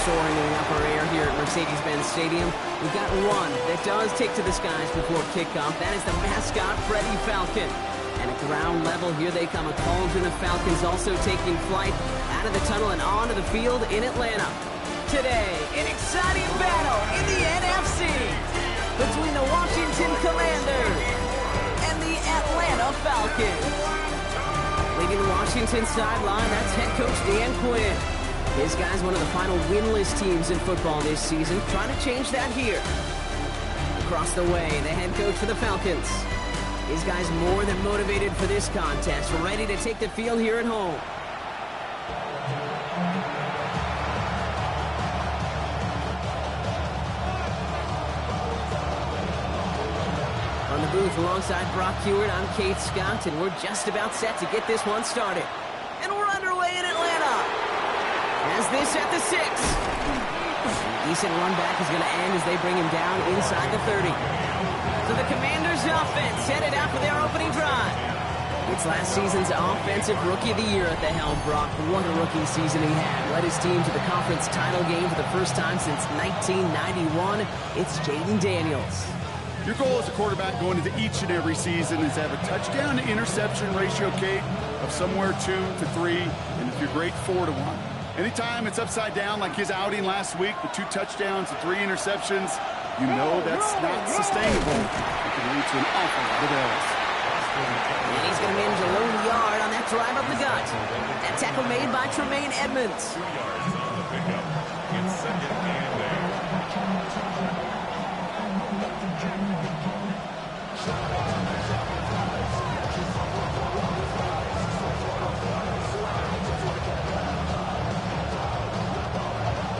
soaring in the upper air here at Mercedes-Benz Stadium. We've got one that does take to the skies before kickoff. That is the mascot, Freddie Falcon. And at ground level, here they come. A cauldron of Falcons also taking flight out of the tunnel and onto the field in Atlanta. Today, an exciting battle in the NFC between the Washington Commanders and the Atlanta Falcons. Leading the Washington sideline, that's head coach Dan Quinn. His guy's one of the final winless teams in football this season, trying to change that here. Across the way, the head coach for the Falcons. His guy's more than motivated for this contest, ready to take the field here at home. On the booth alongside Brock Hewitt, I'm Kate Scott, and we're just about set to get this one started. And we're underway in Atlanta. As this at the 6. Decent run back is going to end as they bring him down inside the 30. So the Commanders' offense headed out for their opening drive. It's last season's Offensive Rookie of the Year at the helm, Brock. What a rookie season he had. Led his team to the conference title game for the first time since 1991. It's Jaden Daniels. Your goal as a quarterback going into each and every season is to have a touchdown-to-interception ratio, Kate, of somewhere 2 to 3, and if you're great, 4 to 1. Anytime it's upside down like his outing last week with 2 touchdowns and 3 interceptions, you know that's not sustainable. It can lead to an awful lot of errors. And he's going to manage a lone yard on that drive up the gut. That tackle made by Tremaine Edmonds. 2 yards on the pickup. It's second and there.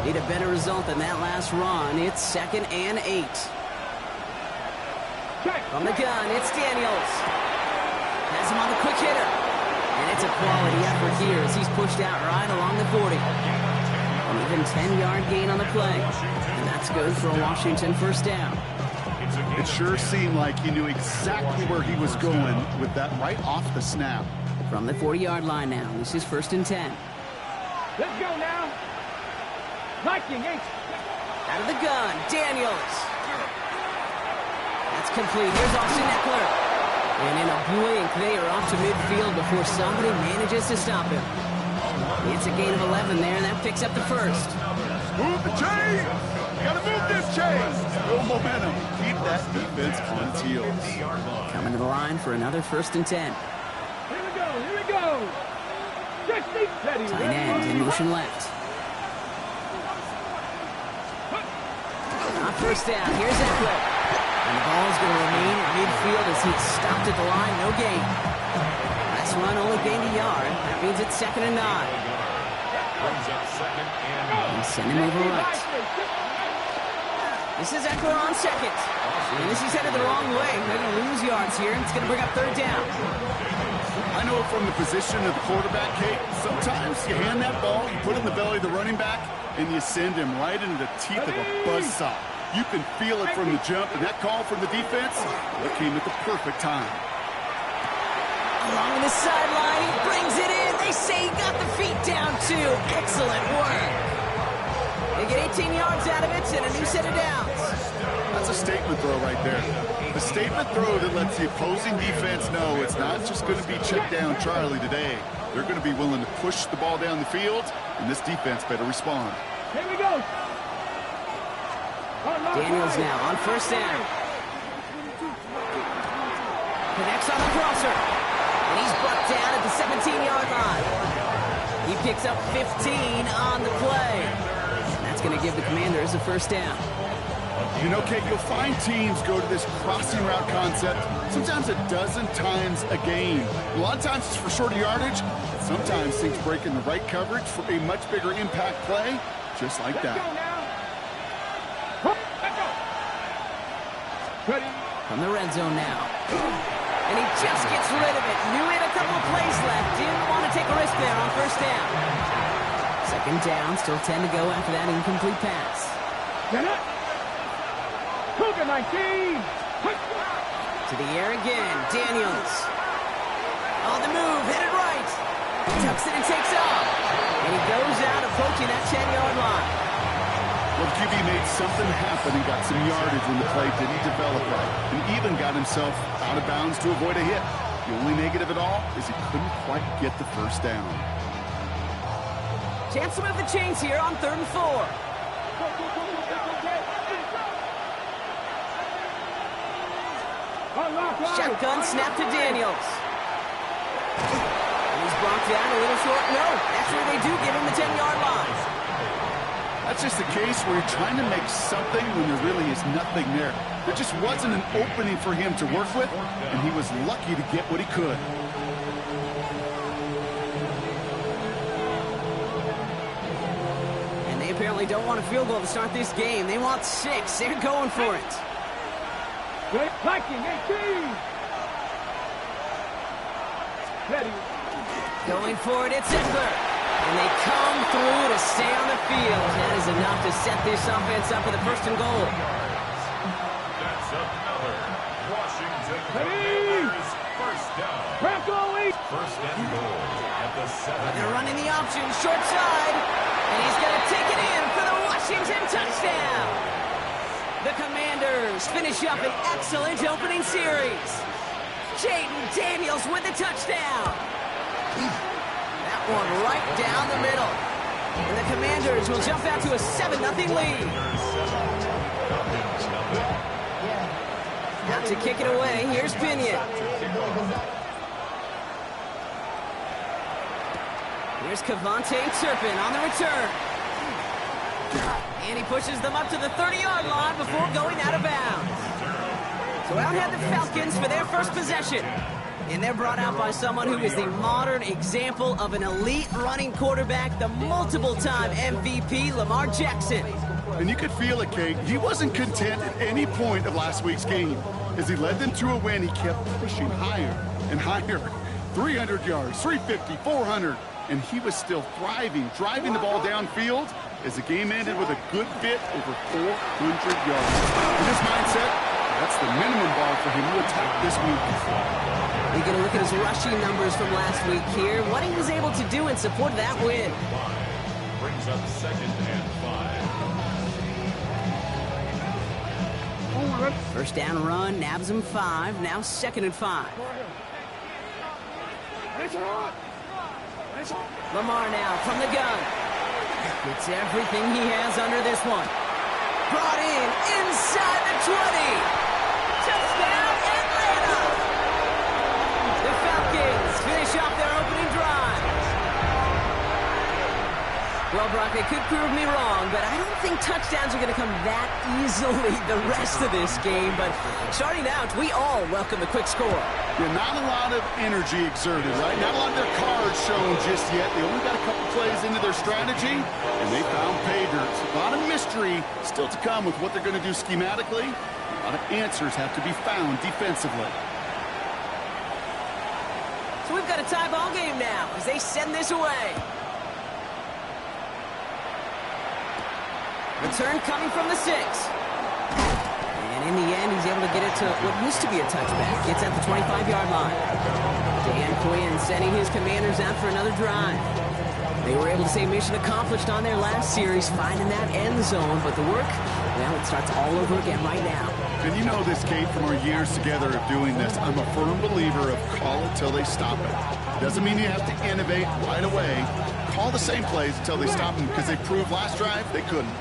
Need a better result than that last run. It's 2nd and 8. From the gun, it's Daniels. Has him on the quick hitter. And it's a quality effort here as he's pushed out right along the 40. An even 10-yard gain on the play. And that's good for a Washington first down. It sure seemed like he knew exactly where he was going with that right off the snap. From the 40-yard line now, this is 1st and 10. Let's go now. Liking H. Out of the gun, Daniels. That's complete. Here's Austin Eckler. And in a blink, they are off to midfield before somebody manages to stop him. It's a gain of 11 there, and that picks up the first. Move the chain! You gotta move this chain! Build momentum. Keep that defense on its heels. Coming to the line for another 1st and 10. Here we go, here we go. Just be steady. Tight end in motion left. On first down, here's Eckler. And the ball is going to remain at midfield as he's stopped at the line, no gain. Last run only gained a yard. That means it's 2nd and 9. Brings up 2nd and 9. And send him over right. This is Eckler on 2nd. And this is headed the wrong way. They're going to lose yards here. It's going to bring up 3rd down. I know from the position of the quarterback, Kate, sometimes you hand that ball, you put it in the belly of the running back, and you send him right into the teeth of a buzzsaw. You can feel it from the jump, and that call from the defense, it came at the perfect time. Along the sideline, he brings it in. They say he got the feet down, too. Excellent work. They get 18 yards out of it and a new set of downs. That's a statement throw right there. A statement throw that lets the opposing defense know it's not just going to be check down Charlie today. They're going to be willing to push the ball down the field, and this defense better respond. Here we go. Daniels now on 1st down. Connects on the crosser. And he's brought down at the 17-yard line. He picks up 15 on the play. And that's going to give the Commanders a 1st down. You know, Kate, you'll find teams go to this crossing route concept sometimes a dozen times a game. A lot of times it's for shorter yardage. Sometimes things break in the right coverage for a much bigger impact play, just like that. From the red zone now. And he just gets rid of it. Knew he had a couple of plays left. Didn't want to take a risk there on 1st down. 2nd down, still 10 to go after that incomplete pass. Cougar 19. To the air again, Daniels. On the move, headed right. Tucks it and takes off. And he goes out approaching that 10-yard line. Well, the QB made something happen and got some yardage when the play didn't develop right, and even got himself out of bounds to avoid a hit. The only negative at all is he couldn't quite get the first down. Chance to move the chains here on 3rd and 4. Shotgun snap to Daniels. And he's brought down a little short. No, actually they do give him the 10-yard line. That's just a case where you're trying to make something when there really is nothing there. There just wasn't an opening for him to work with, and he was lucky to get what he could. And they apparently don't want a field goal to start this game. They want 6. They're going for it. Great blocking, 18. Ready. Going for it, it's Eckler. And they come through to stay on the field. That is enough to set this offense up with a 1st and goal. That's another Washington Ready. Commanders first down. Falco S.1. 1st and goal at the 7. They're running the option, short side. And he's going to take it in for the Washington touchdown. The Commanders finish up an excellent opening series. Jaden Daniels with the touchdown. That one right down the middle. And the Commanders will jump out to a 7-0 lead. Out to kick it away, here's Pinion. Here's Kavontae Turpin on the return. And he pushes them up to the 30-yard line before going out of bounds. So out head the Falcons for their first possession. And they're brought out by someone who is the modern example of an elite running quarterback, the multiple-time MVP, Lamar Jackson. And you could feel it, Kate. He wasn't content at any point of last week's game. As he led them to a win, he kept pushing higher and higher. 300 yards, 350, 400. And he was still thriving, driving the ball downfield as the game ended with a good bit over 400 yards. In this mindset, that's the minimum bar for him to attack this week. We're going to look at his rushing numbers from last week here, what he was able to do in support of that win. Brings up 2nd and 5. First down run, nabs him 5, now 2nd and 5. Lamar now from the gun. Gets everything he has under this one. Brought in inside the 20. Touchdown, Atlanta! The Falcons finish off their opening drive. Well, Brock, they could prove me wrong, but I don't think touchdowns are going to come that easily the rest of this game. But starting out, we all welcome the quick score. Yeah, not a lot of energy exerted, right? Not a lot of their cards shown just yet. They only got a couple plays into their strategy, and they found pay dirt. A lot of mystery still to come with what they're going to do schematically. A lot of answers have to be found defensively. So we've got a tie ball game now as they send this away. Return coming from the 6. And in the end, he's able to get it to what used to be a touchback. Gets at the 25-yard line. Dan Quinn sending his Commanders out for another drive. They were able to say mission accomplished on their last series, finding that end zone. But the work, well, it starts all over again right now. And you know this, Kate, from our years together of doing this. I'm a firm believer of call it till they stop it. Doesn't mean you have to innovate right away. Call the same plays until they stop them, because they proved last drive they couldn't.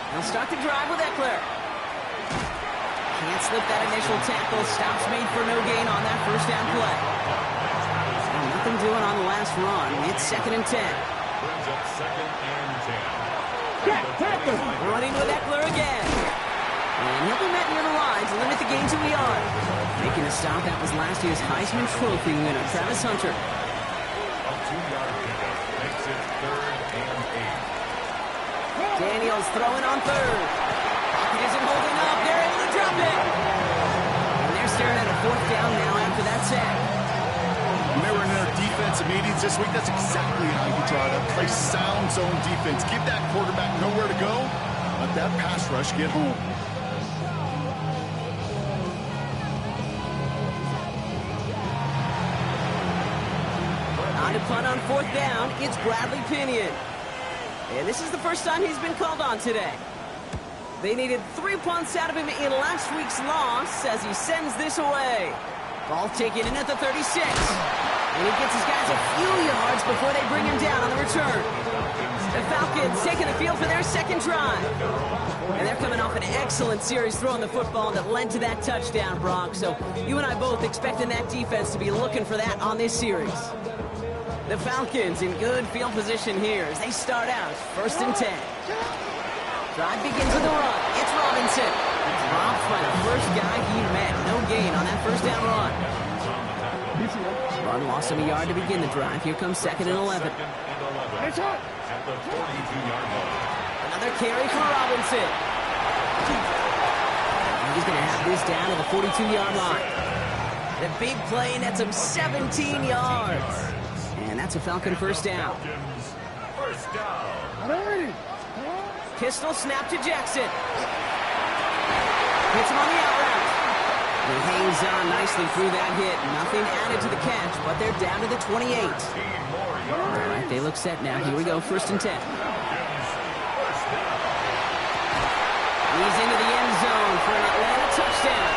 They'll start the drive with Eckler. Can't slip that initial tackle. Stops made for no gain on that first down play. So nothing doing on the last run. It's 2nd and 10. Brings up 2nd and 10. Running with Eckler again. And he'll be met near the line to limit the game to a yard. Making a stop, that was last year's Heisman Trophy winner, Travis Hunter. A 2-yard pickup makes it 3rd and 8. Daniels throwing on 3rd. Pocket isn't holding up. They're able to drop it. And they're staring at a 4th down now after that sack. When they were in their defensive meetings this week, that's exactly how you try to play sound zone defense. Give that quarterback nowhere to go. Let that pass rush get home. On to punt on 4th down, it's Bradley Pinion. And this is the first time he's been called on today. They needed 3 punts out of him in last week's loss as he sends this away. Ball taken in at the 36. And he gets his guys a few yards before they bring him down on the return. The Falcons taking the field for their second drive. And they're coming off an excellent series throwing the football that led to that touchdown, Brock. So you and I both expecting that defense to be looking for that on this series. The Falcons in good field position here as they start out 1st and 10. Drive begins with a run. It's Robinson. Dropped by the first guy he met. No gain on that 1st down run. Run lost him a yard to begin the drive. Here comes 2nd and 11. At the 42-yard line. Another carry for Robinson. And he's going to have this down to the 42-yard line. The big play nets him 17 yards. And that's a Falcon 1st down. First down. Pistol snap to Jackson. Hits him on the out route. He hangs on nicely through that hit. Nothing added to the catch, but they're down to the 28. All right, they look set now. Here we go, 1st and 10. He's into the end zone for an Atlanta touchdown.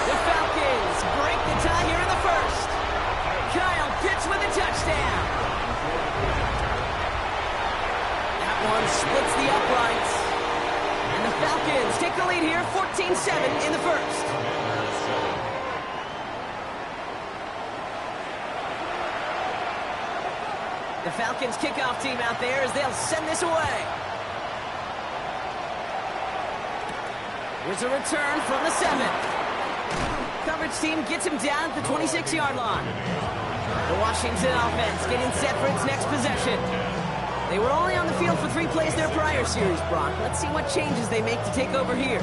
The Falcons break the tie here in the 1st. Kyle Pitts with a touchdown. That one splits the uprights. And the Falcons take the lead here, 14-7 in the 1st. The Falcons kickoff team out there as they'll send this away. Here's a return from the 7. Coverage team gets him down at the 26-yard line. The Washington offense getting set for its next possession. They were only on the field for 3 plays their prior series, Brock. Let's see what changes they make to take over here.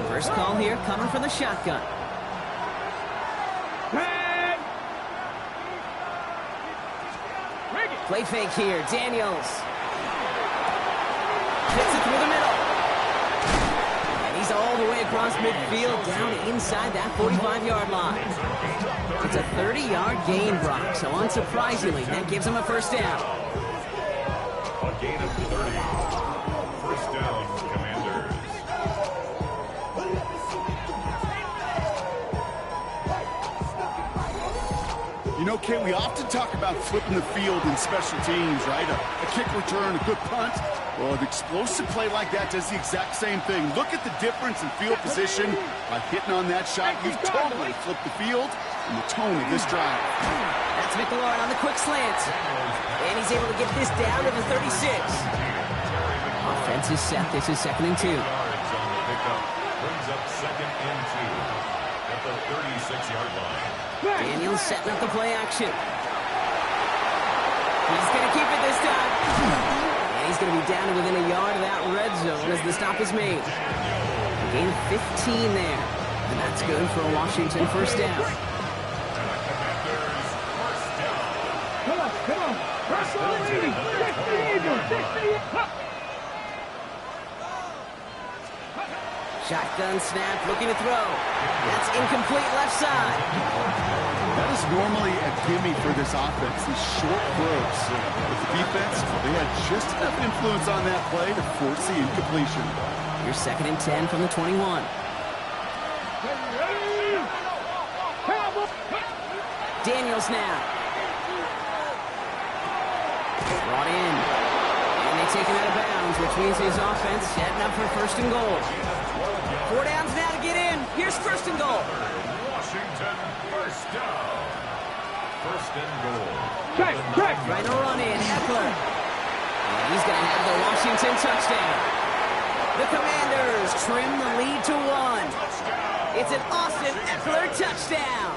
First call here coming from the shotgun. Play fake here, Daniels. Hits it through the middle. And he's all the way across midfield, down inside that 45-yard line. It's a 30-yard gain, Brock, so unsurprisingly, that gives him a 1st down. A gain of 30. First down, Commanders. You know, Kate, we often talk about flipping the field in special teams, right? A kick return, a good punt. Well, an explosive play like that does the exact same thing. Look at the difference in field position. By hitting on that shot, you've totally flipped the field and the tone of this drive. That's McLaurin on the quick slant. And he's able to get this down to the 36. Offense is set. This is 2nd and 2. Yards on the pickup. Brings up 2nd and 2 at the 36-yard line. Daniels setting up the play action. He's going to keep it this time. And he's going to be down to within a yard of that red zone as the stop is made. Gain 15 there. And that's good for a Washington 1st down. Come on. Press on the lead. 60. Shotgun snap, looking to throw. That's incomplete left side. That is normally a gimme for this offense, these short throws. With the defense, they had just enough influence on that play to force the incompletion. Here's 2nd and 10 from the 21. Daniels now. Brought in. And they take him out of bounds, which means his offense setting up for 1st and goal. 4 downs now to get in. Here's 1st and goal. Washington, 1st down. 1st and goal. Check. Trying to run in, Eckler. And he's going to have the Washington touchdown. The Commanders trim the lead to 1. It's an Austin Eckler touchdown.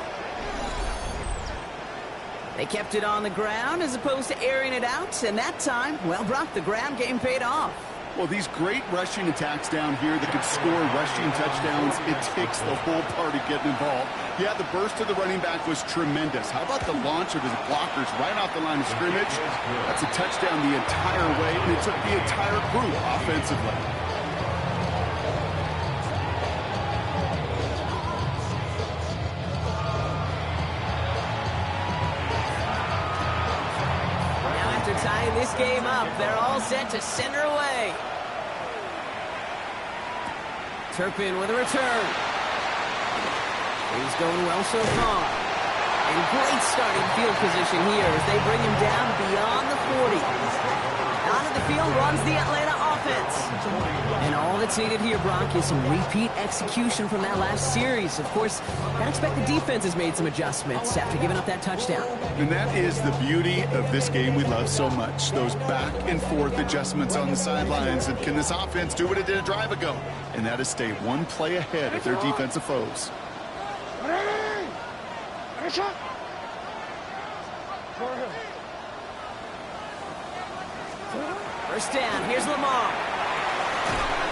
They kept it on the ground as opposed to airing it out, and that time, well, Brock, the ground game paid off. Well, these great rushing attacks down here that can score rushing touchdowns, it takes the whole party getting involved. Yeah, the burst of the running back was tremendous. How about the launch of his blockers right off the line of scrimmage? That's a touchdown the entire way, and it took the entire group offensively. this game up. They're all set to send her away. Turpin with a return. He's going well so far. And great starting field position here as they bring him down beyond the 40. Onto the field runs the Atlanta offense. And all that's needed here, Brock, is some repeat execution from that last series. Of course, I expect the defense has made some adjustments after giving up that touchdown. And that is the beauty of this game we love so much. Those back and forth adjustments on the sidelines. And can this offense do what it did a drive ago? And that is stay one play ahead of their defensive foes. First down, here's Lamar.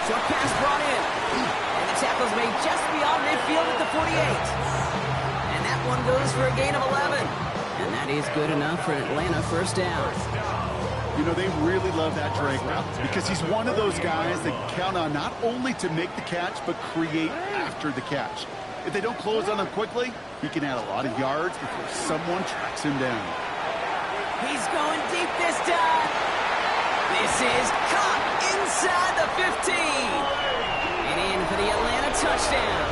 Short pass brought in. And the tackle's made just beyond midfield at the 48. And that one goes for a gain of 11. And that is good enough for Atlanta first down. You know, they really love that drag route because he's one of those guys that count on not only to make the catch, but create after the catch. If they don't close on him quickly, he can add a lot of yards before someone tracks him down. He's going deep this time. This is caught inside the 15. And in for the Atlanta touchdown.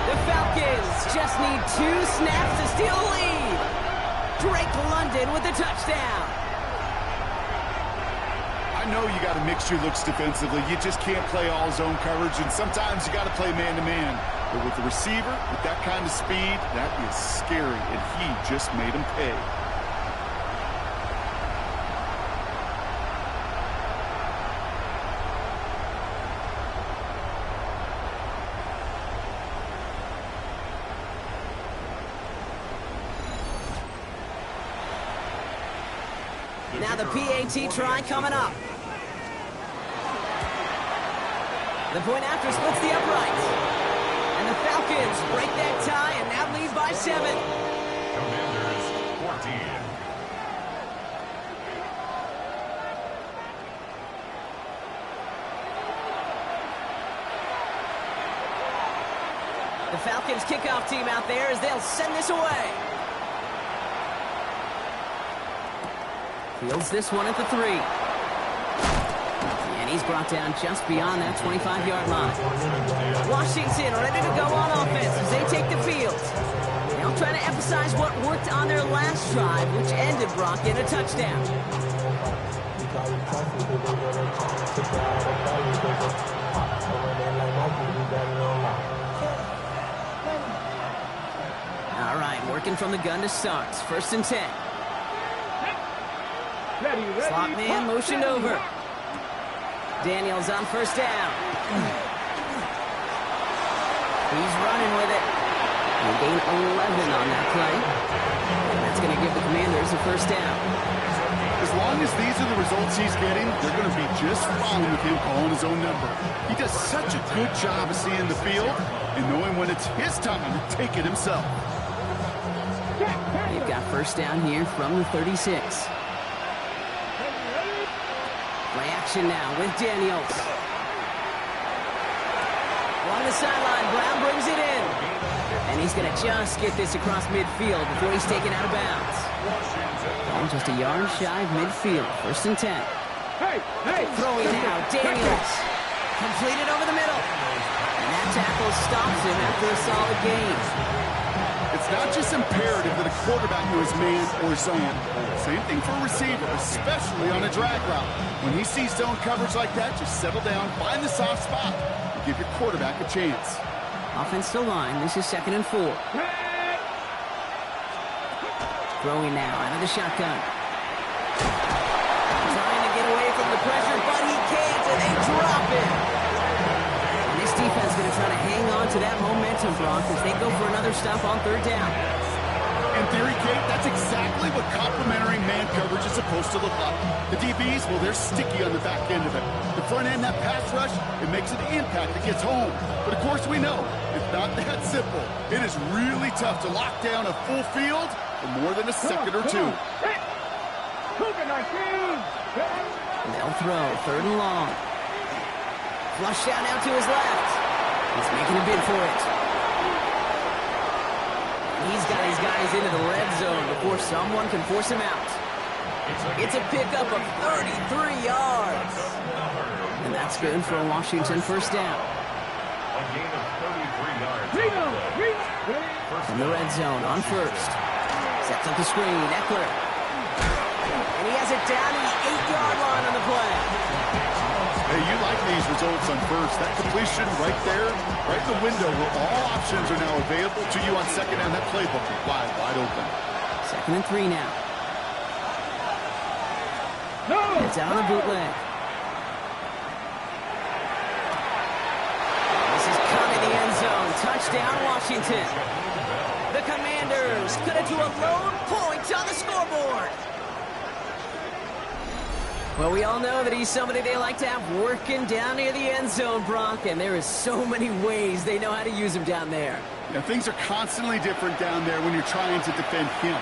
The Falcons just need 2 snaps to steal the lead. Drake London with the touchdown. I know you got to mix your looks defensively. You just can't play all zone coverage, and sometimes you got to play man-to-man. But with the receiver, with that kind of speed, that is scary, and he just made him pay. Now the PAT try coming up. The point after splits the uprights. And the Falcons break that tie and now lead by 7. Commanders 14. The Falcons kickoff team out there as they'll send this away. Fields this one at the 3. And he's brought down just beyond that 25-yard line. Washington ready to go on offense as they take the field. They'll try to emphasize what worked on their last drive, which ended, Brock, in a touchdown. All right, working from the gun to start. First and 10. Slot man motioned over. Daniels on first down. He's running with it. They gain 11 on that play. And that's going to give the Commanders a first down. As long as these are the results he's getting, they're going to be just fine with him calling his own number. He does such a good job of seeing the field and knowing when it's his time to take it himself. They've got first down here from the 36. Play action now with Daniels. Along the sideline, Brown brings it in. And he's going to just get this across midfield before he's taken out of bounds. Oh, just a yard shy of midfield. First and 10. Throwing now, Daniels. Completed over the middle. And that tackle stops him after a solid gain. It's not just imperative that a quarterback knows man or zone. Same thing for a receiver, especially on a drag route. When he sees zone coverage like that, just settle down, find the soft spot, and give your quarterback a chance. Offensive line, this is 2nd and 4. Throwing now out of the shotgun. Trying to get away from the pressure, but he can't, and they drop it. And this defense is going to try to hang on to that momentum, Brock, as they go for another stop on 3rd down. In theory, Kate, that's exactly what complementary man coverage is supposed to look like. The DBs, well, they're sticky on the back end of it. The front end, that pass rush, it makes an impact that gets home. But of course we know, it's not that simple. It is really tough to lock down a full field for more than a second or two. They'll throw, 3rd and long. Flush down out to his left. He's making a bid for it. He's got his guys into the red zone before someone can force him out. It's a pickup of 33 yards. And that's good for a Washington first down. A gain of 33 yards. From the red zone on first. Sets up the screen. Eckler. And he has it down to the 8-yard line on the play. Hey, you like these results on first. That completion right there, right in the window where all options are now available to you on second down. That playbook is wide open. 2nd and 3 now. It's out on the bootleg. This is coming in the end zone. Touchdown, Washington. The Commanders cut it to a lone point on the scoreboard. Well, we all know that he's somebody they like to have working down near the end zone, Brock, and there is so many ways they know how to use him down there. Yeah, things are constantly different down there when you're trying to defend him.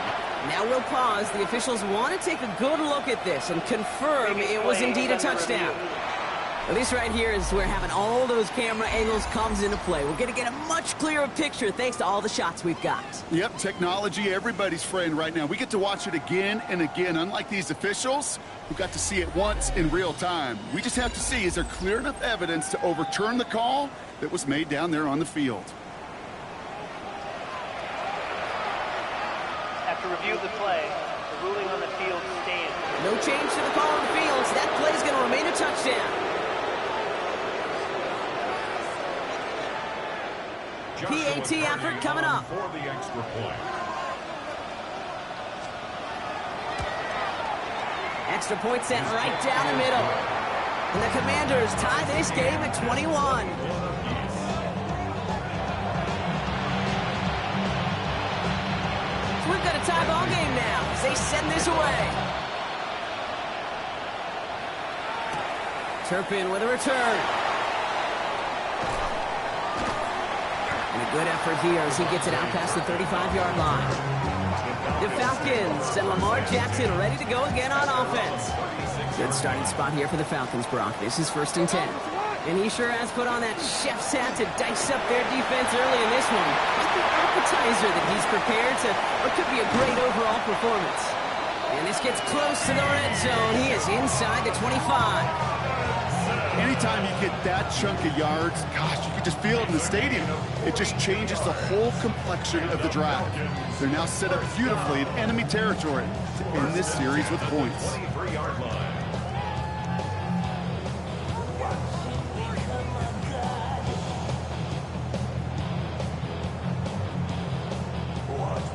Now we'll pause. The officials want to take a good look at this and confirm it was indeed a touchdown. Well, this right here is where having all those camera angles comes into play. We're going to get a much clearer picture thanks to all the shots we've got. Yep, technology, everybody's friend right now. We get to watch it again and again. Unlike these officials, who got to see it once in real time. We just have to see, is there clear enough evidence to overturn the call that was made down there on the field? After review of the play, the ruling on the field stands. No change to the call on the field, so that play is going to remain a touchdown. PAT effort coming up. For the extra point. Extra point set right down the middle. And the Commanders tie this game at 21. So we've got a tie ball game now as they send this away. Turpin with a return. And a good effort here as he gets it out past the 35-yard line. The Falcons and Lamar Jackson ready to go again on offense. Good starting spot here for the Falcons, Brock. This is 1st and 10. And he sure has put on that chef's hat to dice up their defense early in this one. Like the appetizer that he's prepared to, what could be a great overall performance. And this gets close to the red zone. He is inside the 25. Anytime you get that chunk of yards, gosh, you can just feel it in the stadium. It just changes the whole complexion of the drive. They're now set up beautifully in enemy territory to end this series with points. 23-yard line.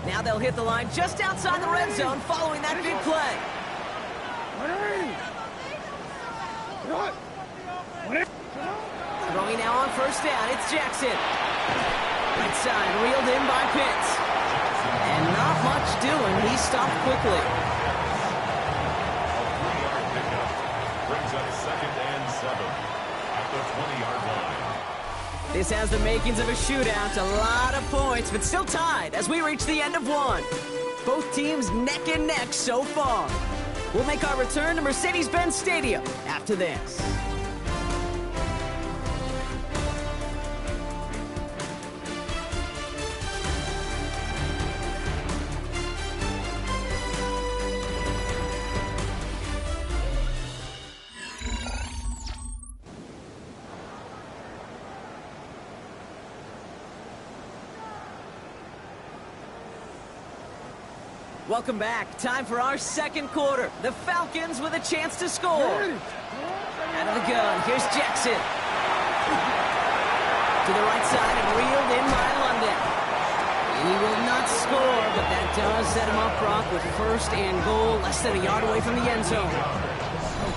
Now they'll hit the line just outside the red zone following that big play. Throwing now on 1st down, it's Jackson. Right side, reeled in by Pitts. And not much doing, he stopped quickly. A 3-yard pickup brings up 2nd and 7 at the 20-yard line. This has the makings of a shootout, a lot of points, but still tied as we reach the end of one. Both teams neck and neck so far. We'll make our return to Mercedes-Benz Stadium after this. Welcome back. Time for our 2nd quarter. The Falcons with a chance to score. Out of the gun, here's Jackson. To the right side and reeled in by London. He will not score, but that does set him up, Brock, with 1st and goal, less than a yard away from the end zone.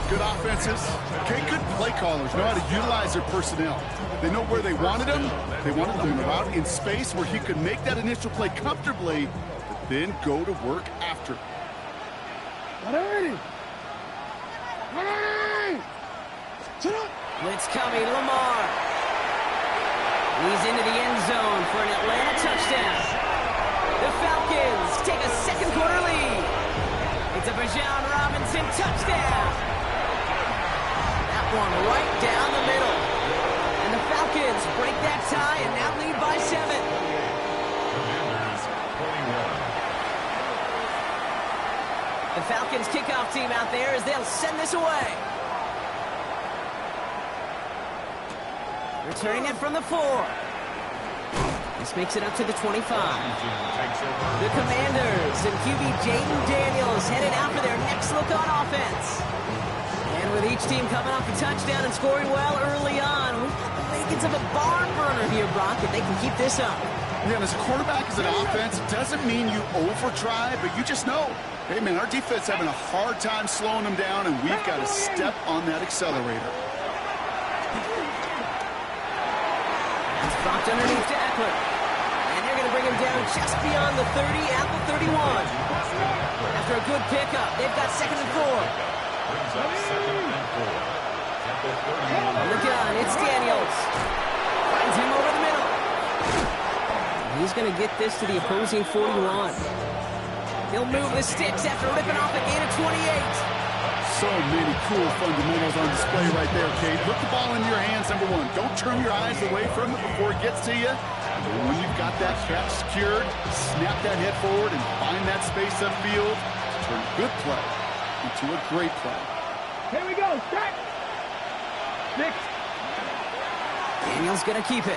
Good offenses. Okay, good play callers know how to utilize their personnel. They know where they wanted him. They wanted him out in space where he could make that initial play comfortably, then go to work after. Blitz coming, Lamar. He's into the end zone for an Atlanta touchdown. The Falcons take a 2nd quarter lead. It's a Bijan Robinson touchdown. That one right down the middle. And the Falcons break that tie and now lead by 7. The Falcons kickoff team out there as they'll send this away. Returning it from the 4. This makes it up to the 25. The Commanders and QB Jaden Daniels headed out for their next look on offense. And with each team coming off a touchdown and scoring well early on, we've got the makings of a barn burner here, Brock, if they can keep this up. Yeah, and as a quarterback, as an offense, it doesn't mean you over-try, but you just know, hey, man, our defense having a hard time slowing them down, and we've got to step on that accelerator. It's dropped underneath to Eckler. And they're going to bring him down just beyond the 30 at the 31. After a good pickup, they've got 2nd and 4. Brings up 2nd and 4. At the 31. On the gun, it's Daniels. Finds him over the middle. He's going to get this to the opposing 41. He'll move the sticks after ripping off a gain of 28. So many cool fundamentals on display right there, Kate. Put the ball in your hands, number one. Don't turn your eyes away from it before it gets to you. And when you've got that catch secured, snap that head forward and find that space upfield to turn a good play into a great play. Here we go. Start. 6. Daniels going to keep it.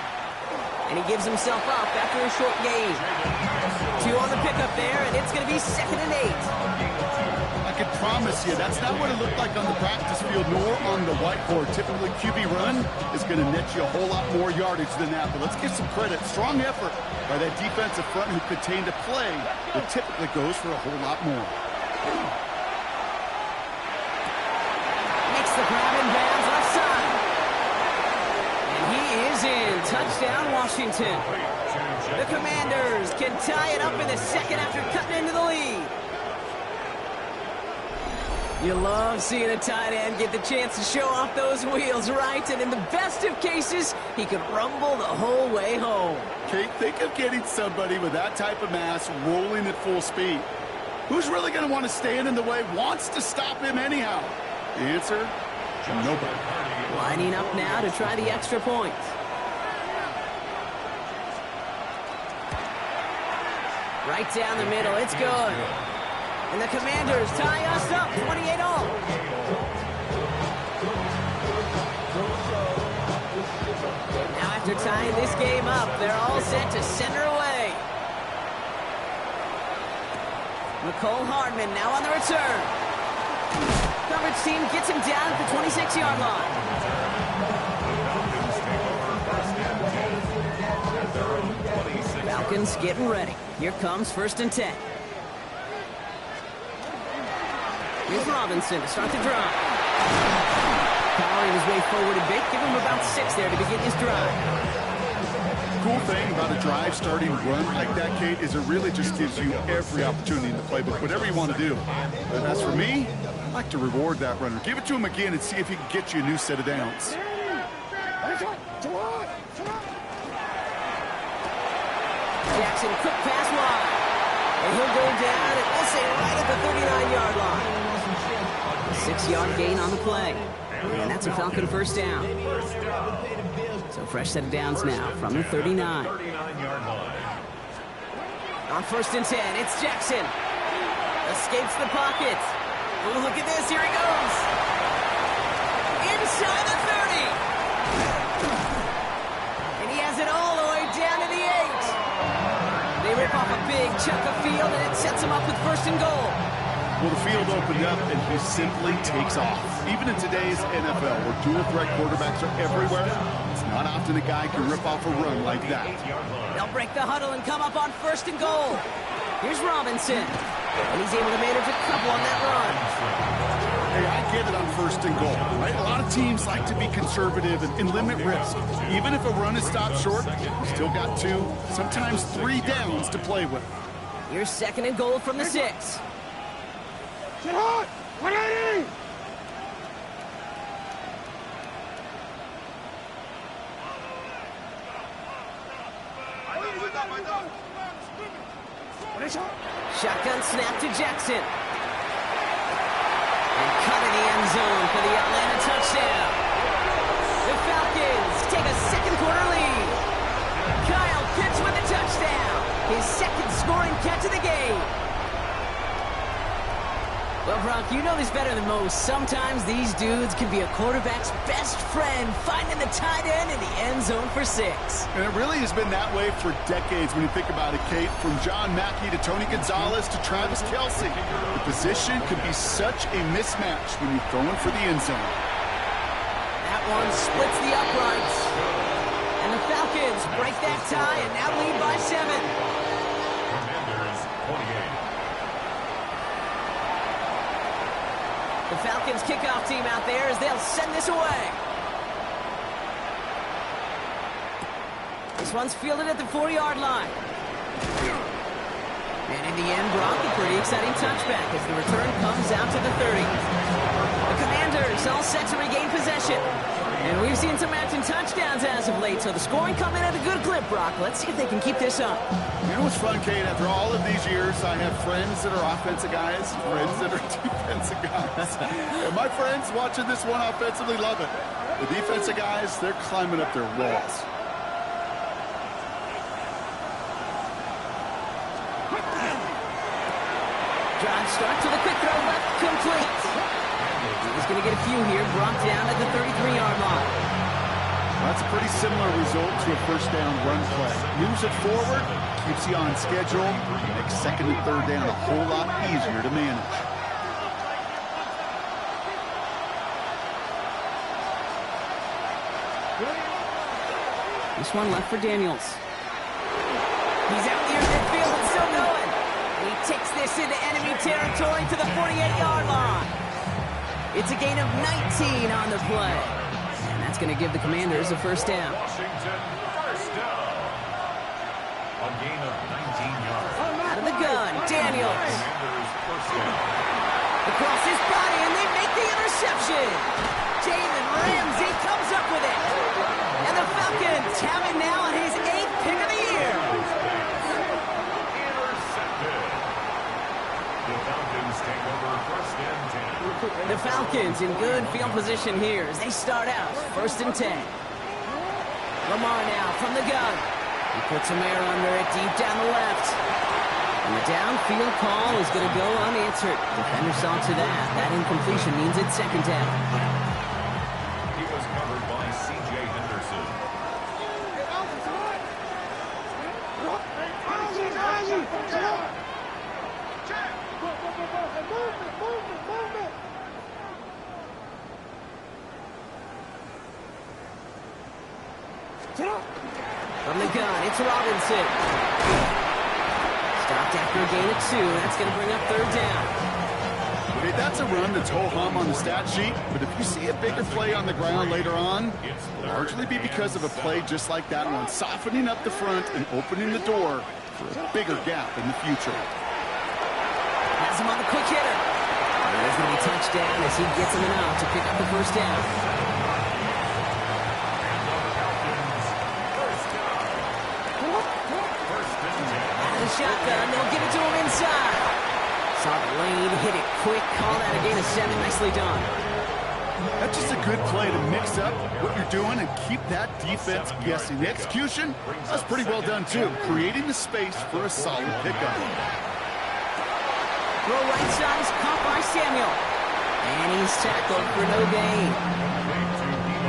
And he gives himself up after a short gain. 2 on the pickup there, and it's going to be 2nd and 8. I can promise you, that's not what it looked like on the practice field nor on the whiteboard. Typically, QB run is going to net you a whole lot more yardage than that. But let's give some credit. Strong effort by that defensive front who contained a play that typically goes for a whole lot more. Makes the grab in bounds left side. And he is in. Touchdown, Washington. The Commanders can tie it up in the 2nd after cutting into the lead. You love seeing a tight end get the chance to show off those wheels, right? And in the best of cases, he could rumble the whole way home. Kate, think of getting somebody with that type of mass rolling at full speed. Who's really going to want to stand in the way, wants to stop him anyhow? The answer, nobody. Lining up now to try the extra point. Right down the middle, it's good. And the Commanders tie us up, 28 all. Now after tying this game up, they're all set to send her away. McCole Hardman now on the return. Coverage team gets him down at the 26-yard line. Falcons getting ready. Here comes 1st and 10. Here's Robinson to start the drive. Powering his way forward a bit. Give him about 6 there to begin his drive. Cool thing about a drive starting run like that, Kate, is it really just gives you every opportunity in the playbook, whatever you want to do. But as for me, I like to reward that runner. Give it to him again and see if he can get you a new set of downs. Jackson, quick pass wide. And he'll go down and we'll say right at the 39-yard line. 6-yard gain on the play. And that's a Falcon 1st down. So fresh set of downs now from the 39. On 1st and 10, it's Jackson. Escapes the pocket. Oh, look at this. Here he goes. Inside the 30. And he has it all the way down to the 8. They rip off a big chunk of field, and it sets him up with 1st and goal. Well, the field opened up, and he simply takes off. Even in today's NFL, where dual-threat quarterbacks are everywhere, it's not often a guy can rip off a run like that. They'll break the huddle and come up on 1st and goal. Here's Robinson, and he's able to manage a couple on that run. Hey, I get it on 1st and goal, right? A lot of teams like to be conservative and limit risk. Even if a run is stopped short, you still got 2, sometimes 3 downs to play with. Here's 2nd and goal from the 6. Sit hot! 180! Shotgun snap to Jackson. And cut in the end zone for the Atlanta touchdown. The Falcons take a 2nd quarter lead. Kyle Pitts with a touchdown. His 2nd scoring catch of the game. Well, Brock, you know this better than most. Sometimes these dudes can be a quarterback's best friend, finding the tight end in the end zone for 6. And it really has been that way for decades when you think about it, Kate. From John Mackey to Tony Gonzalez to Travis Kelce. The position could be such a mismatch when you're going for the end zone. That one splits the uprights. And the Falcons break that tie and now lead by 7. Commanders 28. The Falcons kickoff team out there as they'll send this away. This one's fielded at the 4-yard line. And in the end, Brock, a pretty exciting touchback as the return comes out to the 30. The Commanders all set to regain possession. And we've seen some matching touchdowns as of late, so the scoring coming at a good clip, Brock. Let's see if they can keep this up. You know what's fun, Kate? After all of these years, I have friends that are offensive guys, friends that are defensive guys. And my friends watching this one offensively love it. The defensive guys, they're climbing up their walls. Drive start to the quick throw left, complete. He's going to get a few here, brought down at the 33-yard line. That's a pretty similar result to a first down run play. Moves it forward, keeps you on schedule, makes second and third down a whole lot easier to manage. This one left for Daniels. He's out near midfield and still going. He takes this into enemy territory to the 48-yard line. It's a gain of 19 on the play. And that's going to give the Commanders a first down. Washington, first down. A gain of 19 yards. Out of the gun, Daniels. Commanders, first down. Across his body, and they make the interception. Jalen Ramsey comes up with it. And the Falcons have it now on his 8th pick of the year. Intercepted. The Falcons take over first and 10. The Falcons in good field position here as they start out first and 10. Lamar now from the gun. He puts some air under it deep down the left. And the downfield call is going to go unanswered. Defender saw to that. That incompletion means it's second down. He was covered by C.J. Henderson. From the gun, it's Robinson. Stopped after a gain of 2. That's going to bring up third down. Okay, that's a run that's ho-hum on the stat sheet, but if you see a bigger play on the ground later on, it'll largely be because of a play just like that one, softening up the front and opening the door for a bigger gap in the future. Has him on the quick hitter. And there's going to be a touchdown as he gets him enough to pick up the first down. Shotgun, they'll give it to him inside. Saw the lane, hit it quick, call that a gain of 7. Nicely done. That's just a good play to mix up what you're doing and keep that defense guessing. The execution, that's pretty well done too, creating the space for a solid pickup. Throw right side is caught by Samuel. And he's tackled for no gain.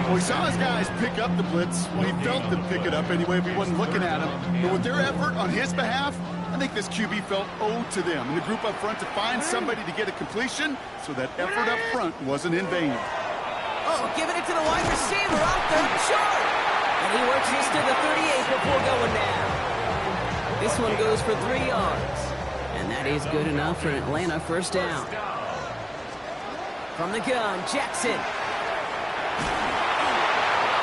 Well, he saw his guys pick up the blitz. Well, he felt them pick it up anyway if he wasn't looking at him. But with their effort on his behalf, I think this QB felt owed to them and the group up front to find somebody to get a completion so that effort up front wasn't in vain. Oh, giving it to the wide receiver off third and short. And he works this to the 38 before going down. This one goes for 3 yards. And that is good enough for an Atlanta first down. From the gun, Jackson.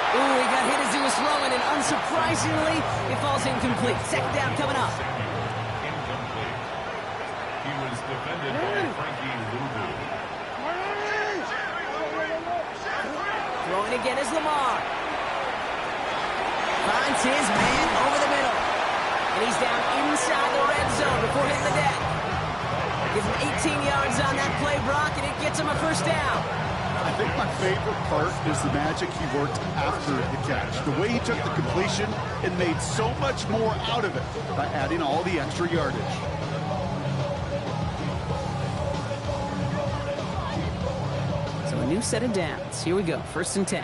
Ooh, he got hit as he was throwing, and unsurprisingly, it falls incomplete. Second down coming up. Incomplete. He was defended by Frankie Luvu. Throwing again is Lamar. Finds his man over the middle. And he's down inside the red zone before hitting the deck. Gives him 18 yards on that play, Brock, and it gets him a first down. I think my favorite part is the magic he worked after the catch. The way he took the completion and made so much more out of it by adding all the extra yardage. new set of downs. Here we go, 1st and 10.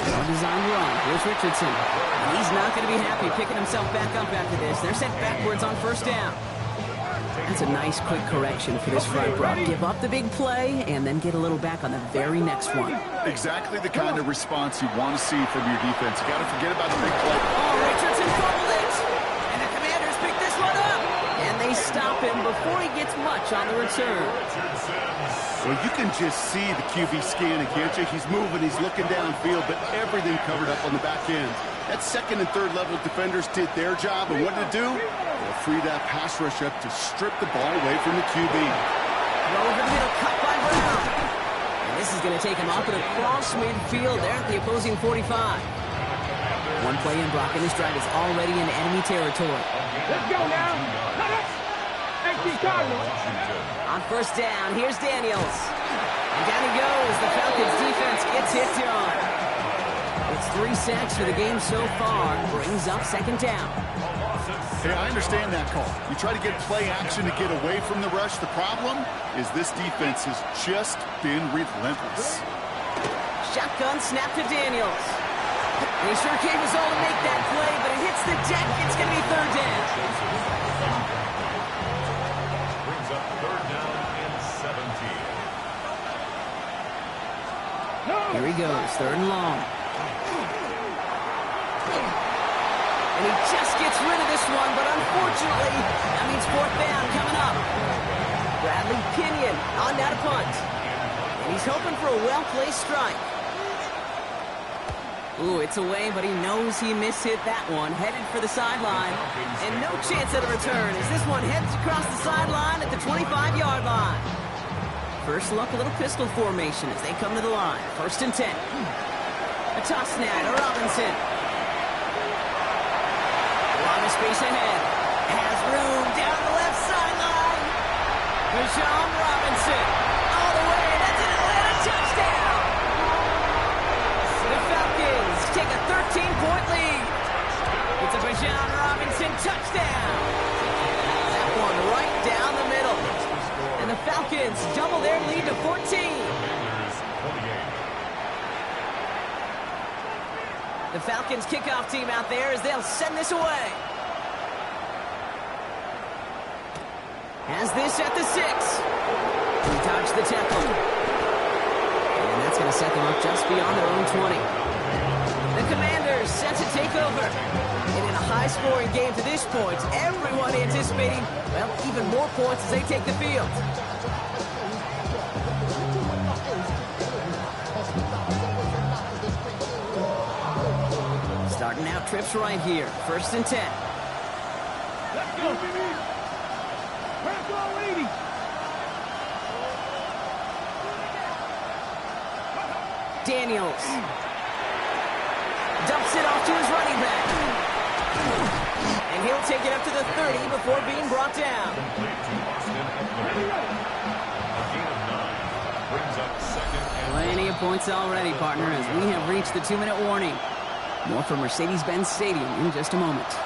Well-designed run. Here's Richardson. And he's not going to be happy picking himself back up after this. They're sent backwards on 1st down. That's a nice quick correction for this front row. Give up the big play and then get a little back on the very next one. Exactly the kind of response you want to see from your defense. You got to forget about the big play. Oh, Richardson fumbled it. And the Commanders pick this one up. And they stop him before he gets much on the return. Well, you can just see the QB scanning, can't you? He's moving, he's looking downfield, but everything covered up on the back end. That 2nd and 3rd level defenders did their job, and what did it do? They'll free that pass rush up to strip the ball away from the QB. Throw over the middle, cut by Brown. And this is going to take him off and across midfield there at the opposing 45. One play in, Brock, and this drive is already in enemy territory. Let's go now. Empty Cardinals. On 1st down, here's Daniels. And down he goes. The Falcons defense gets hit hard. It's 3 sacks for the game so far. Brings up 2nd down. Hey, I understand that call. You try to get play action to get away from the rush. The problem is this defense has just been relentless. Shotgun snap to Daniels. And he sure gave us all to make that play, but it hits the deck. It's going to be 3rd down. Brings up 3rd down and 17. Here he goes, 3rd and long. And he just gets rid of this one, but unfortunately, that means 4th down coming up. Bradley Pinion on that punt. And he's hoping for a well-placed strike. Ooh, it's away, but he knows he mishit that one. Headed for the sideline. And no chance at a return as this one heads across the sideline at the 25-yard line. First look, a little pistol formation as they come to the line. 1st and 10. A toss snap to Robinson. A lot of space ahead. Has room down the left sideline. Bijan Robinson. All the way. That's an Atlanta touchdown. The Falcons take a 13-point lead. It's a Bijan Robinson touchdown. That one right down the middle. And the Falcons double their lead to 14. The Falcons kickoff team out there as they'll send this away. Has this at the 6. He dodged the tackle. And that's going to set them up just beyond their own 20. The Commanders set to take over. And in a high-scoring game to this point, everyone anticipating, well, even more points as they take the field. Starting out trips right here. 1st and 10. Let's go, baby. Where's our lady? Daniels. Dumps it off to his running back. And he'll take it up to the 30 before being brought down. Plenty of points already, partner, as we have reached the 2-minute warning. More from Mercedes-Benz Stadium in just a moment.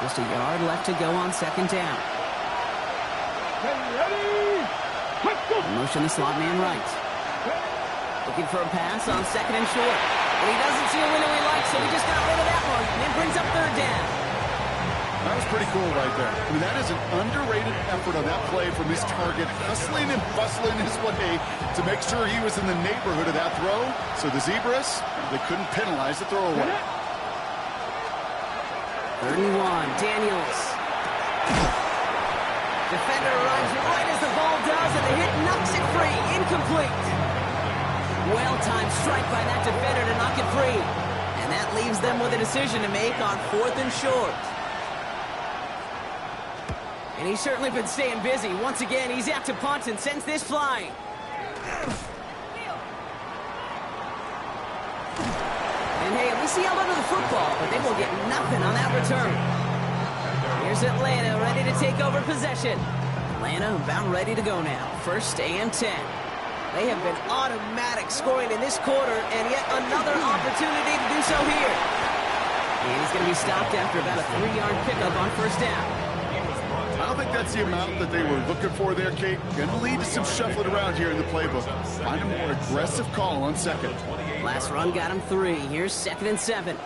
Just a yard left to go on 2nd down. Ready? Let's go. Motion the slot man right. Looking for a pass on 2nd and short. And he doesn't see a window he likes, so he just got rid of that one. And it brings up 3rd down. That was pretty cool right there. I mean, that is an underrated effort on that play from his target, hustling and bustling his way to make sure he was in the neighborhood of that throw. So the Zebras, they couldn't penalize the throwaway. 3rd and 1, Daniels. Defender runs right as the ball does, and the hit knocks it free. Incomplete. Well-timed strike by that defender to knock it free. And that leaves them with a decision to make on 4th and short. And he's certainly been staying busy. Once again, he's out to punt and sends this flying. And hey, at least he held onto the football, but they will get nothing on that return. Here's Atlanta ready to take over possession. Atlanta about ready to go now. 1st and 10. They have been automatic scoring in this quarter, and yet another opportunity to do so here. And he's going to be stopped after about a 3-yard pickup on 1st down. I don't think that's the amount that they were looking for there, Kate. Going to lead to some shuffling around here in the playbook. Find a more aggressive call on second. Last run got him 3. Here's 2nd and 7.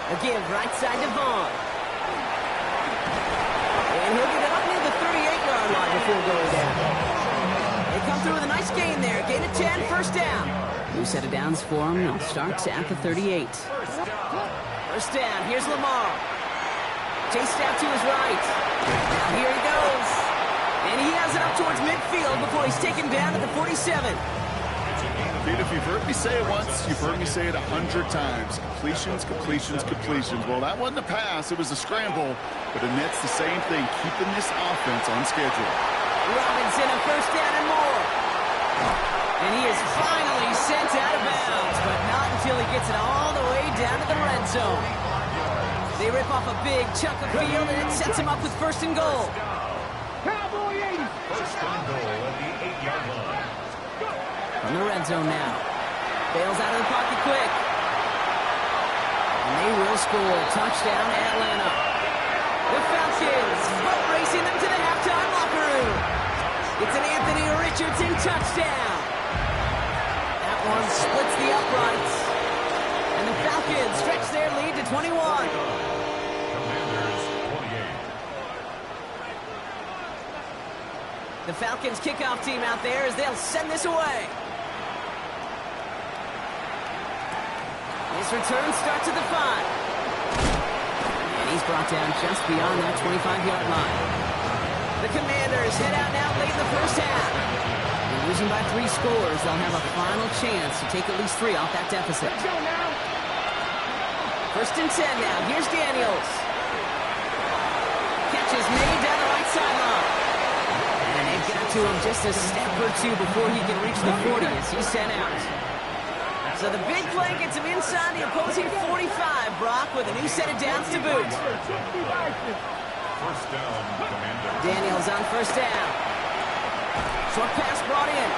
A give right side to Vaughn. And he'll get it up near the 38-yard line before going down. They come through with a nice gain there. Gain of 10, first down. New set of downs for him. They'll start at the 38. First down. Here's Lamar. Chased out to his right. Now here he goes. And he has it up towards midfield before he's taken down at the 47. Pete, if you've heard me say it once, you've heard me say it 100 times. Completions, completions, completions. Well, that wasn't a pass. It was a scramble. But the net's the same thing, keeping this offense on schedule. Robinson, a first down and more. And he is finally sent out of bounds, but not until he gets it all the way down to the red zone. They rip off a big chunk of field, and it sets him up with 1st and goal. Cowboy 80. First and goal at the 8-yard line. From the red zone now. Bails out of the pocket quick. And they will score. Touchdown, Atlanta. The Falcons boat racing them to the halftime locker room. It's an Anthony Richardson touchdown. That one splits the uprights. And the Falcons stretch their lead to 21. Commanders 28. The Falcons kickoff team out there as they'll send this away. This return starts at the 5. And he's brought down just beyond that 25-yard line. The Commanders head out now late in the first half. And losing by 3 scores, they'll have a final chance to take at least 3 off that deficit. Let's go now. First and 10 now. Here's Daniels. Catch is made down the right sideline. And they got to him just a step or 2 before he can reach the 40 as he's sent out. So the big play gets him inside the opposing 45, Brock, with a new set of downs to boot. First down, Commanders. Daniels on first down. Short pass brought in.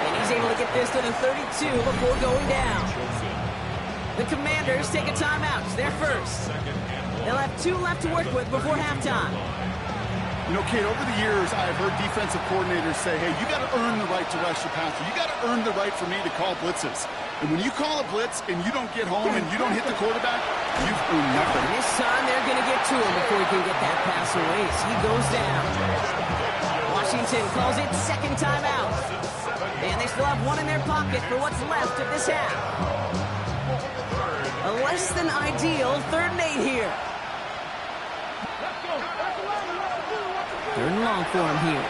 And he's able to get this to the 32 before going down. The Commanders take a timeout. It's their first. They'll have 2 left to work with before halftime. You know, Kate, over the years, I've heard defensive coordinators say, hey, you got to earn the right to rush your passer. You got to earn the right for me to call blitzes. And when you call a blitz and you don't get home and you don't hit the quarterback, you've earned nothing. And this time, they're going to get to him before he can get that pass away as he goes down. Washington calls it second timeout. And they still have 1 in their pocket for what's left of this half. A less than ideal 3rd and 8 here. 3rd and long for him here.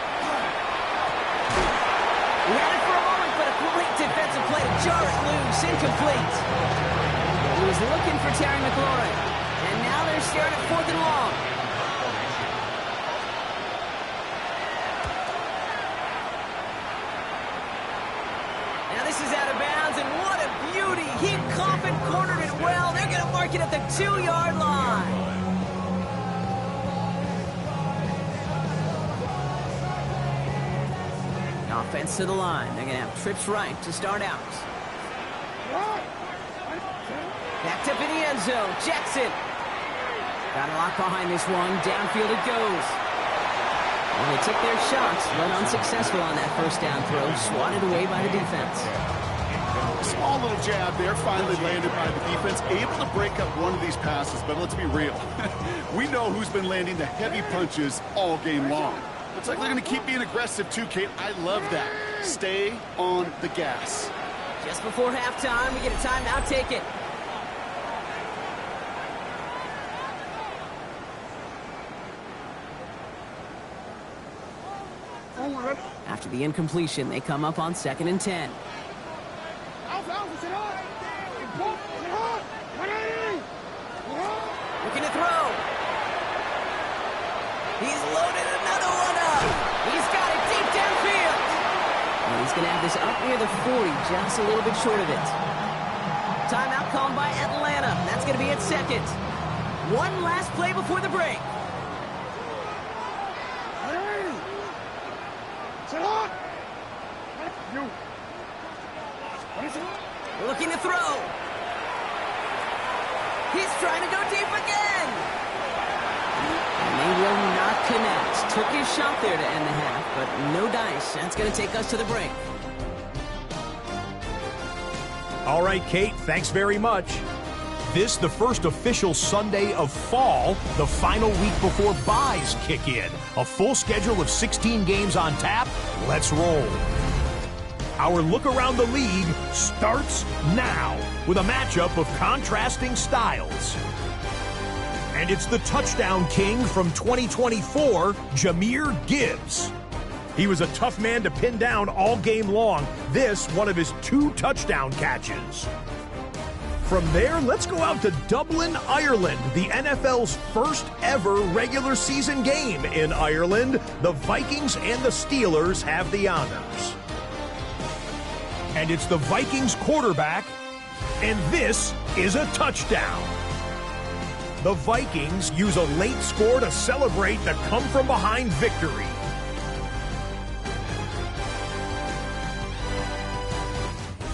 He had it for a moment, but a great defensive play to jar it loose, incomplete. He was looking for Terry McLaurin, and now they're staring at 4th and long. Now this is out of bounds, and what a beauty. He coffin cornered it well. They're going to mark it at the 2-yard line. Offense to the line. They're going to have trips right to start out. Backed up in the end zone. Jackson. Got a lock behind this one. Downfield it goes. Well, they took their shots, but unsuccessful on that first down throw. Swatted away by the defense. Small little jab there, finally landed by the defense. Able to break up one of these passes, but let's be real. We know who's been landing the heavy punches all game long. Looks like they're going to keep being aggressive too, Kate. I love that. Stay on the gas. Just before halftime, we get a timeout. Take it. After the incompletion, they come up on 2nd and 10. Looking to throw. He's loaded another one up. He's got it deep downfield. And he's going to have this up near the 40, just a little bit short of it. Timeout called by Atlanta. That's going to be its 2nd. One last play before the break. Looking to throw. He's trying to go deep again. And they They will not connect. Took his shot there to end the half, but no dice. That's going to take us to the break. All right, Kate, thanks very much. This, the first official Sunday of fall, the final week before byes kick in. A full schedule of 16 games on tap. Let's roll. Our look around the league starts now with a matchup of contrasting styles. And it's the touchdown king from 2024, Jahmyr Gibbs. He was a tough man to pin down all game long. This, one of his 2 touchdown catches. From there, let's go out to Dublin, Ireland, the NFL's first ever regular season game in Ireland. The Vikings and the Steelers have the honors. And it's the Vikings quarterback, and this is a touchdown. The Vikings use a late score to celebrate the come-from-behind victory.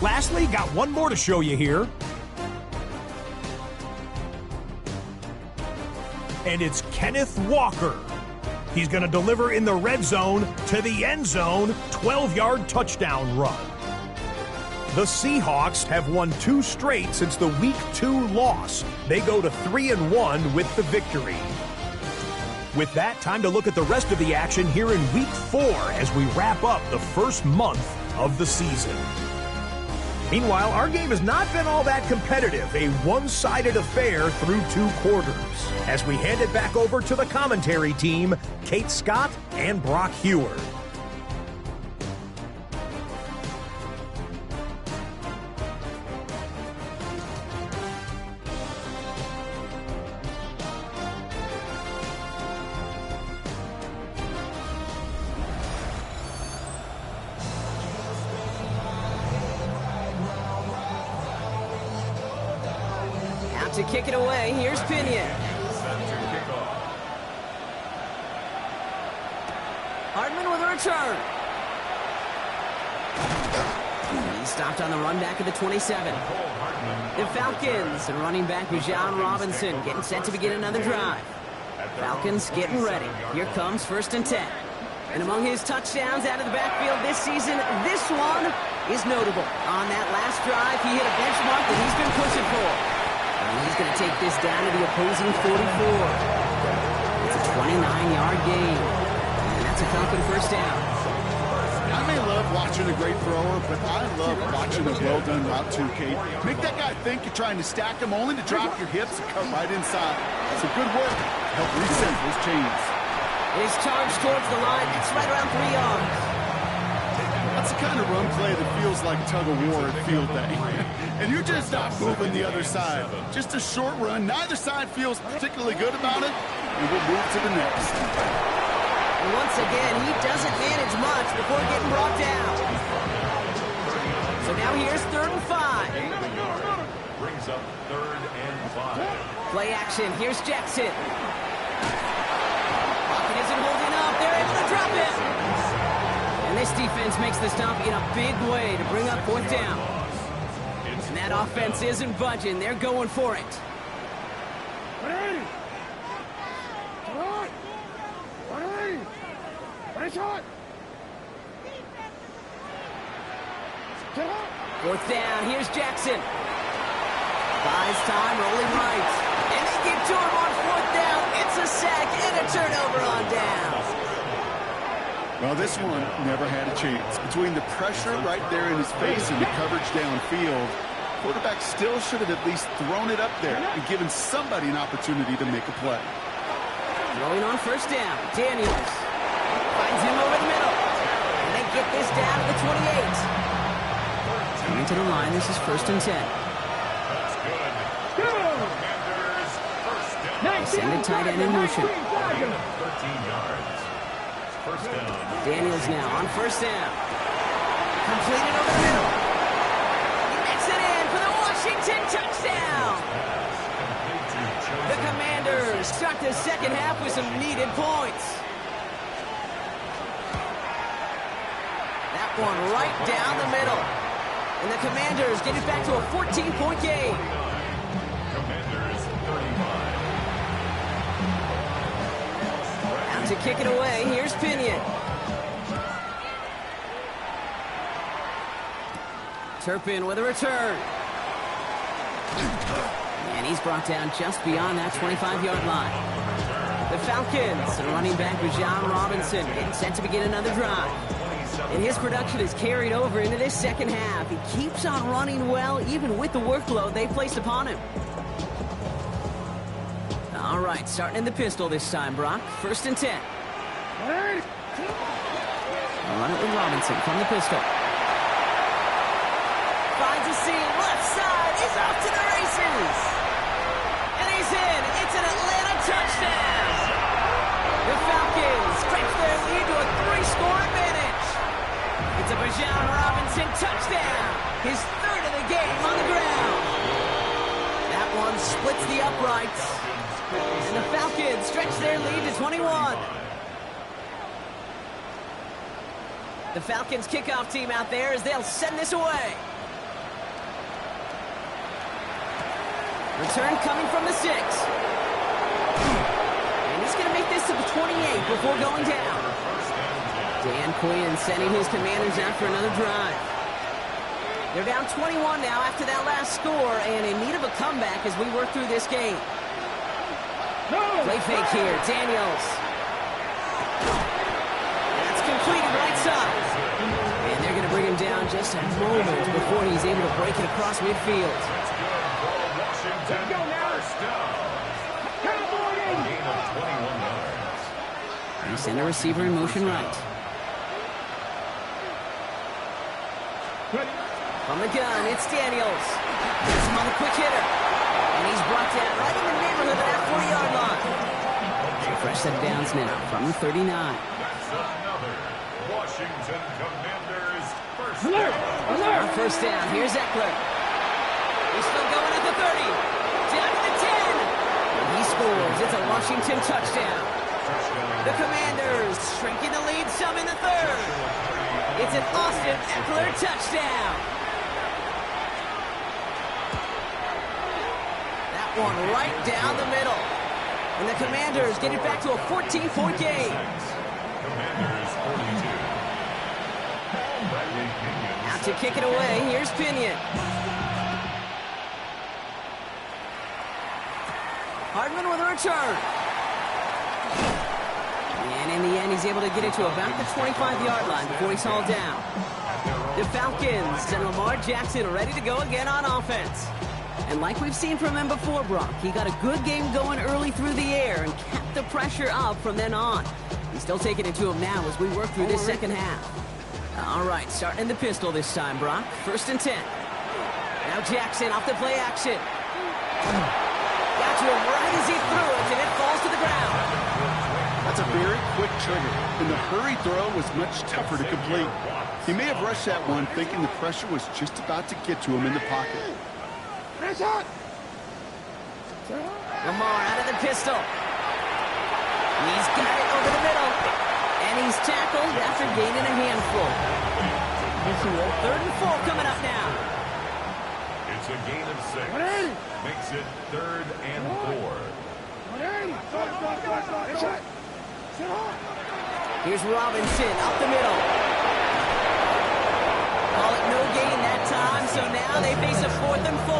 Lastly, got one more to show you here. And it's Kenneth Walker. He's going to deliver in the red zone to the end zone, 12-yard touchdown run. The Seahawks have won 2 straight since the Week 2 loss. They go to 3-1 with the victory. With that, time to look at the rest of the action here in Week 4 as we wrap up the first month of the season. Meanwhile, our game has not been all that competitive, a one-sided affair through 2 quarters. As we hand it back over to the commentary team, Kate Scott and Brock Heward. To kick it away, here's Pinion. Hartman with a return. He stopped on the run back at the 27. The Falcons and running back Bijan Robinson getting set to begin another drive. Falcons getting ready. Here comes 1st and 10. And among his touchdowns out of the backfield this season, this one is notable. On that last drive, he hit a benchmark that he's been pushing for. And he's going to take this down to the opposing 44. It's a 29-yard gain. And that's a Falcon first down. I may love watching a great thrower, but I love watching a well-done route too, Kate. Make that guy think you're trying to stack him only to drop your hips and cut right inside. It's a good work. Help reset those chains. His charge towards the line. It's right around 3 yards. That's the kind of run play that feels like tug-of-war at field day. And you're just not moving the other side. Just a short run. Neither side feels particularly good about it, and we'll move to the next. And once again, he doesn't manage much before getting brought down. So now here's 3rd and 5. Brings up 3rd and 5. Play action. Here's Jackson. Pocket isn't holding up. They're able to drop it. And this defense makes the stop in a big way to bring up 4th down. And that offense isn't budging. They're going for it. Fourth down. Here's Jackson. Buys time, rolling right. And they get to him on 4th down. It's a sack and a turnover on down. Well, this one never had a chance. Between the pressure right there in his face and the coverage downfield, quarterback still should have at least thrown it up there and given somebody an opportunity to make a play. Throwing on 1st down, Daniels finds him over the middle. And they get this down to the 28. Coming to the line, this is 1st and 10. That's good. Commanders first down. Send a tight end in motion. 13 yards. First down. Daniels now on 1st down. Completed over the middle. He makes it in for the Washington touchdown. The Commanders start the second half with some needed points. That one right down the middle. And the Commanders get it back to a 14-point game. Commanders 35. Out to kick it away, here's Pinion. Turpin with a return. And he's brought down just beyond that 25-yard line. The Falcons, and running back Bijan Robinson, getting set to begin another drive. And his production is carried over into this second half. He keeps on running well, even with the workload they placed upon him. All right, starting in the pistol this time, Brock. 1st and 10. I'll run it with Robinson from the pistol. Finds a seam, left side, he's off to the races. And he's in. It's an Atlanta touchdown. The Falcons stretch their lead to a 3-score advantage. It's a Bijan Robinson touchdown. His 3rd of the game on the ground. That one splits the uprights. And the Falcons stretch their lead to 21. The Falcons kickoff team out there as they'll send this away. Return coming from the 6. And he's going to make this to the 28 before going down. Dan Quinn sending his Commanders out for another drive. They're down 21 now after that last score and in need of a comeback as we work through this game. Play fake here, Daniels. That's completed right side. And they're going to bring him down just a moment before he's able to break it across midfield. They send a receiver in motion right. From the gun, it's Daniels. Gets him on the quick hitter. And he's brought down right in the neighborhood of that 40-yard line. So fresh set of downs now from the 39. That's another Washington Commanders first Alert! down. Alert! On 1st down, here's Eckler. He's still going at the 30. Down to the 10. And he scores. It's a Washington touchdown. The Commanders shrinking the lead some in the 3rd. It's an Austin Eckler touchdown. That one right down the middle. And the Commanders get it back to a 14-point game. Commanders 42. Out to kick it away, here's Pinion. Hardman with a return. And in the end, he's able to get it to about the 25-yard line before he's hauled down. The Falcons and Lamar Jackson ready to go again on offense. And like we've seen from him before, Brock, he got a good game going early through the air and kept the pressure up from then on. He's still taking it to him now as we work through this second half. All right, starting in the pistol this time, Brock. 1st and 10. Now Jackson off the play action. Got to him right as he threw it, and it falls to the ground. That's a very quick trigger, and the hurry throw was much tougher to complete. He may have rushed that one thinking the pressure was just about to get to him in the pocket. Lamar out of the pistol. He's got it over the middle. And he's tackled after gaining a handful. 3rd and 4 coming up now. It's a gain of 6. Makes it 3rd and 4. Here's Robinson up the middle. Call it no gain that time, so now they face a 4th and 4.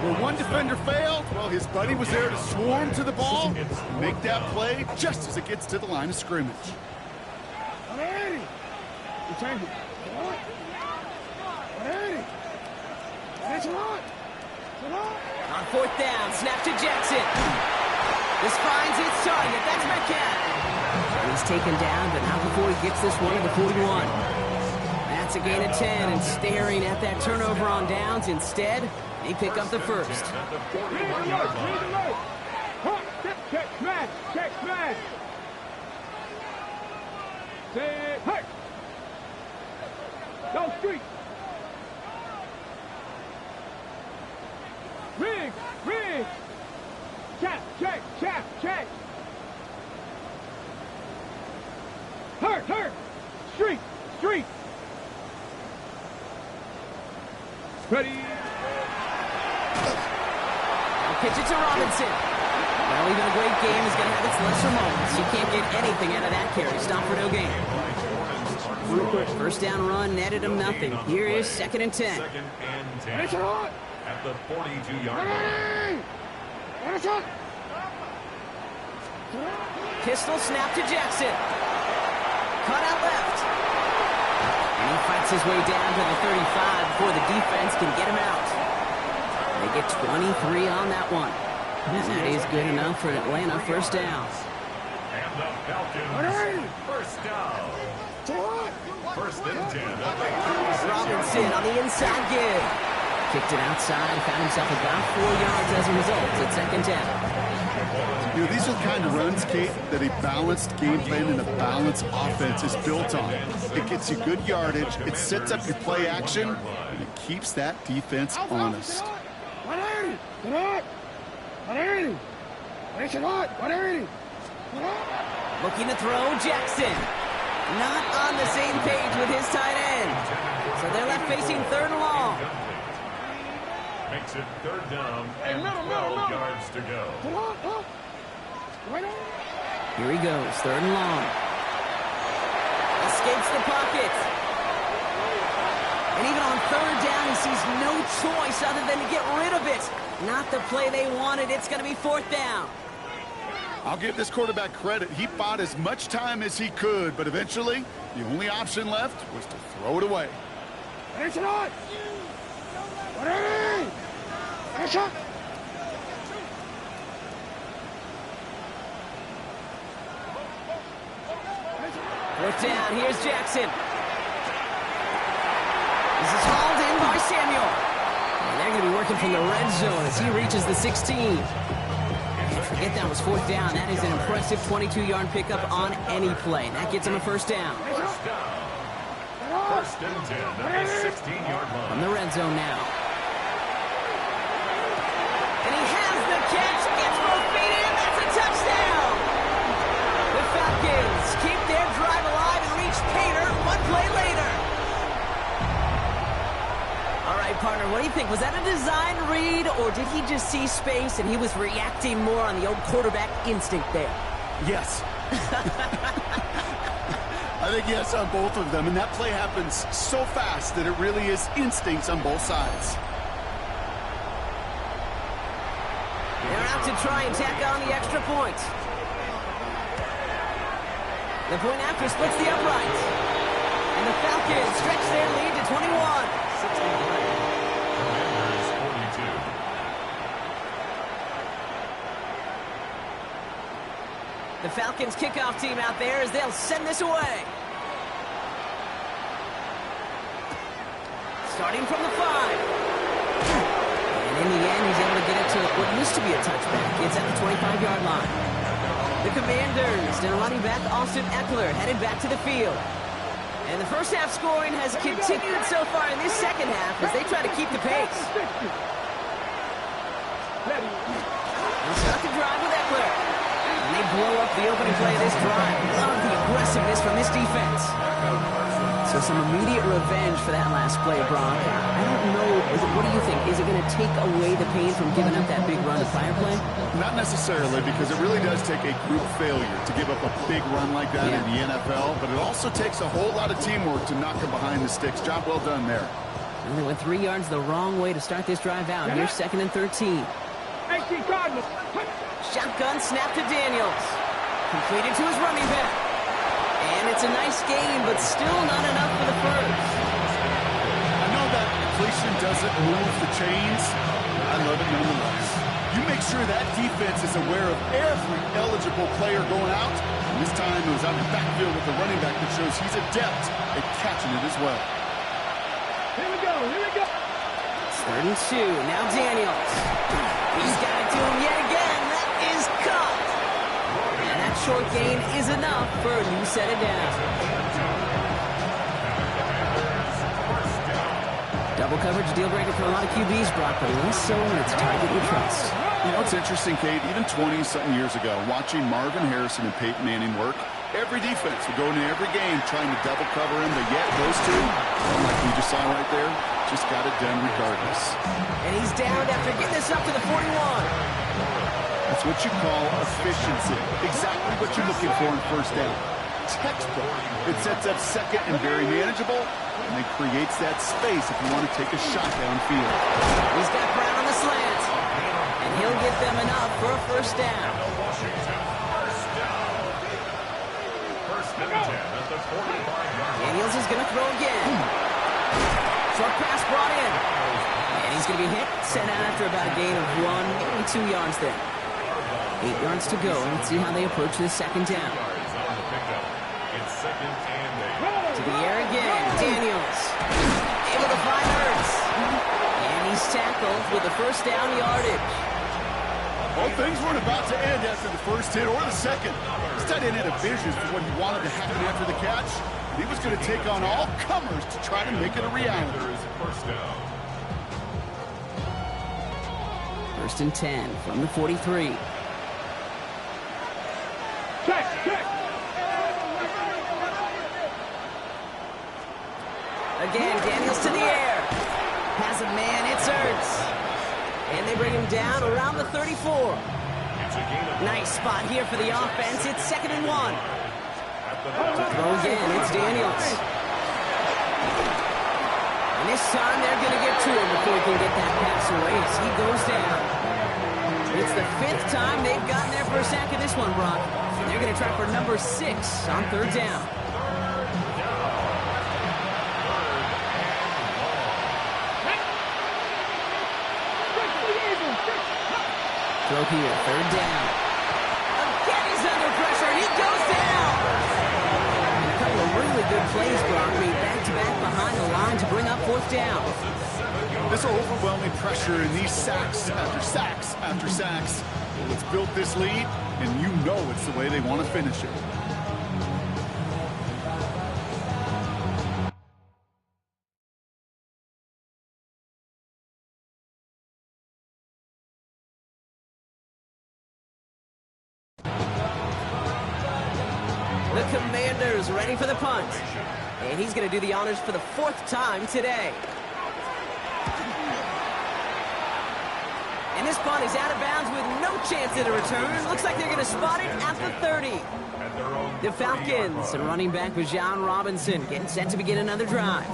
Where one defender failed, well, his buddy was there to swarm to the ball and make that play just as it gets to the line of scrimmage. On 4th down, snap to Jackson. This finds its target. That's Metcalf. He's taken down, but not before he gets this one to the 41. That's a gain of 10, and staring at that turnover on downs. Instead, they pick up the first. Check, smash, check, smash. Say, hey. Go street. Rig, rig. Check, check, check, check. Hurt. Street, street. Ready. Pitch it to Robinson. Well, even a great game is going to have its lesser moments. You can't get anything out of that carry. Stop for no gain. First down run netted him nothing. Here is 2nd and 10. 2nd and 10 at the 42-yard line. Pistol snap to Jackson. Cut out left. And he fights his way down to the 35 before the defense can get him out. They get 23 on that one. And that is good enough for an Atlanta first down. And the Falcons first down. First and 10 at the Robinson on the inside give. Kicked it outside, found himself about 4 yards as a result. It's 2nd down. You know, these are the kind of runs, Kate, that a balanced game plan and a balanced offense is built on. It gets you good yardage, it sets up your play action, and it keeps that defense honest. Looking to throw, Jackson. Not on the same page with his tight end. So they're left facing 3rd and long. Makes it 3rd down and 12 yards to go. Here he goes, 3rd and long. Escapes the pocket. And even on 3rd down, he sees no choice other than to get rid of it. Not the play they wanted. It's going to be 4th down. I'll give this quarterback credit. He bought as much time as he could, but eventually, the only option left was to throw it away. 4th down, here's Jackson. This is hauled in by Samuel. And they're going to be working from the red zone as he reaches the 16. Forget that was 4th down. That is an impressive 22-yard pickup on any play. That gets him a first down. First and 10 at the 16-yard line. From the red zone now. And he has the catch. Gets both feet in. That's a touchdown. The Falcons keep their drive alive and reach Pater 1 play later. All right, partner, what do you think? Was that a design read, or did he just see space and he was reacting more on the old quarterback instinct there? Yes. I think yes on both of them, and that play happens so fast that it really is instincts on both sides. They're out to try and tack on the extra point. The point after splits the upright. And the Falcons stretch their lead to 21. Commanders 42. The Falcons kickoff team out there as they'll send this away. Starting from the 5. And in the end, he's able to get it to what used to be a touchback. It's at the 25-yard line. The Commanders and running back Austin Eckler headed back to the field. And the first half scoring has continued so far in this second half as they try to keep the pace. They'll start the drive with Eckler. And they blow up the opening play of this drive. Love the aggressiveness from this defense. So some immediate revenge for that last play, Brock. I don't know, what do you think? Is it going to take away the pain from giving up that big run to fire play? Not necessarily, because it really does take a group failure to give up a big run like that in the NFL, but it also takes a whole lot of teamwork to knock them behind the sticks. Job well done there. And they went 3 yards the wrong way to start this drive out. Here's 2nd and 13. Shotgun snap to Daniels. Completed to his running back. And it's a nice gain, but still not enough for the first. I know that completion doesn't move the chains, but I love it nonetheless. You make sure that defense is aware of every eligible player going out. And this time it was out in the backfield with the running back that shows he's adept at catching it as well. Here we go, here we go. It's 3rd and 2. Now Daniels. He's got it to him yet again. That is caught. And that short gain is enough for a new set of downs. Double coverage deal breaker for a lot of QBs, Brock, but less so when it's a target you trust. You know, it's interesting, Kate, even 20-something years ago, watching Marvin Harrison and Peyton Manning work, every defense would go into every game trying to double cover him, but yet those two, like we just saw right there, just got it done regardless. And he's down after getting this up to the 41. That's what you call efficiency. Exactly what you're looking for in first down. Textbook. It sets up second and very manageable, and it creates that space if you want to take a shot downfield. He's got Brown on the slant, and he'll get them enough for a first down. First and 10 at the 45-yard line. Daniels is going to throw again. Short pass brought in. And he's going to be hit, sent out after about a gain of 1, maybe 2 yards there. 8 yards to go. Let's see how they approach this second down. Yards on the pickup. It's second and 8. To the air again. Daniels able to find Hurts. And he's tackled with the first down yardage. Well, things weren't about to end after the first hit or the second. This tight end had a vision for what he wanted to happen after the catch. He was going to take on all comers to try to make it a reality. There is first down. First and 10 from the 43. Check. Again, Daniels to the air. Has a man, it's Hurts. And they bring him down around the 34. It's a gain of Nice spot here for the offense. It's 2nd and 1. at the Throw again, it's Daniels. And this time they're going to get to him before he can get that pass away as he goes down. It's the 5th time they've gotten there for a sack of this one, Brock. And they're going to try for number 6 on 3rd down. Throw here, 3rd down. Again, he's under pressure. He goes down. And a couple of really good plays, Brock, made back-to-back behind the line to bring up 4th down. This overwhelming pressure and these sacks after sacks after sacks. It's built this lead, and you know it's the way they want to finish it. The Commanders ready for the punt. And he's going to do the honors for the 4th time today. And this punt is out of bounds with no chance at a return. Looks like they're going to spot it at the 30. The Falcons and running back Bijan Robinson getting set to begin another drive.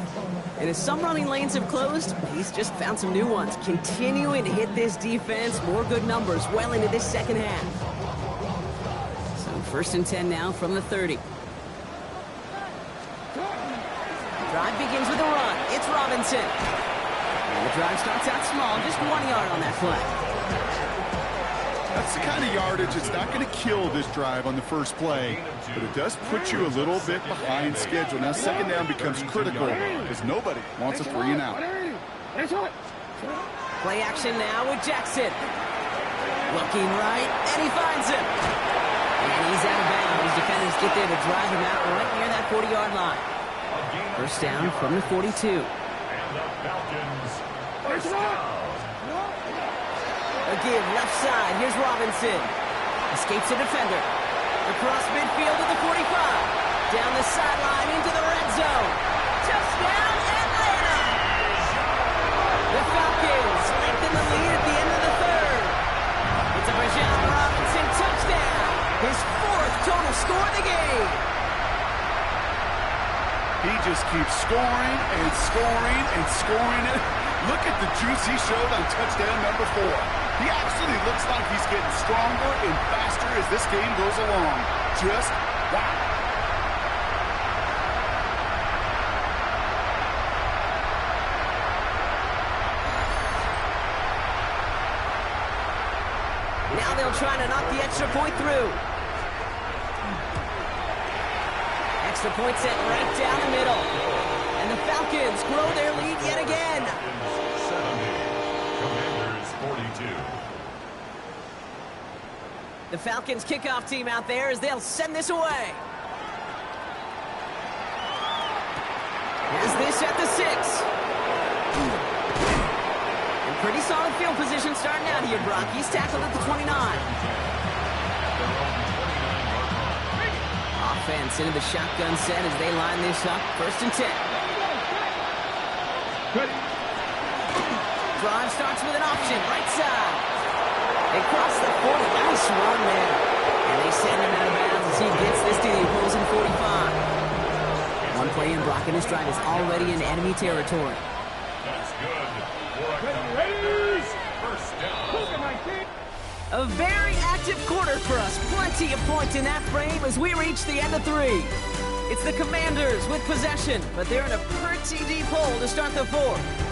And as some running lanes have closed, he's just found some new ones, continuing to hit this defense. More good numbers well into this second half. So 1st and 10 now from the 30. Drive begins with a run. It's Robinson. And the drive starts out small, just 1 yard on that play. That's the kind of yardage that's not going to kill this drive on the first play, but it does put you a little bit behind schedule. Now, second down becomes critical because nobody wants a 3 and out. Play action now with Jackson. Looking right, and he finds him. And he's out of bounds. Defenders get there to drive him out right near that 40-yard line. First down from the 42. And the Falcons first down. A give left side. Here's Robinson. Escapes a defender. Across midfield to the 45. Down the sideline into the red zone. Touchdown, Atlanta! The Falcons lengthen the lead at the end of the 3rd. It's a Bijan Robinson touchdown. His 4th total score of the game. He just keeps scoring and scoring and scoring it. Look at the juice he showed on touchdown number 4. He actually looks like he's getting stronger and faster as this game goes along. Just wow. Now they'll try to knock the extra point through. Extra point set right down the middle. And the Falcons grow their lead yet again. 70. Commanders 42. The Falcons kickoff team out there as they'll send this away. Here's this at the 6. And pretty solid field position starting out here, Brock. He's tackled at the 29. Offense into the shotgun set as they line this up. 1st and 10. Drive starts with an option, right side. They cross the 40. Nice run there. And they send him out of bounds as he gets this to the opposing 45. One play in, blocking his stride is already in enemy territory. That's good for a Commanders first down. A very active quarter for us. Plenty of points in that frame as we reach the end of 3. It's the Commanders with possession, but they're in a pretty deep hole to start the 4th.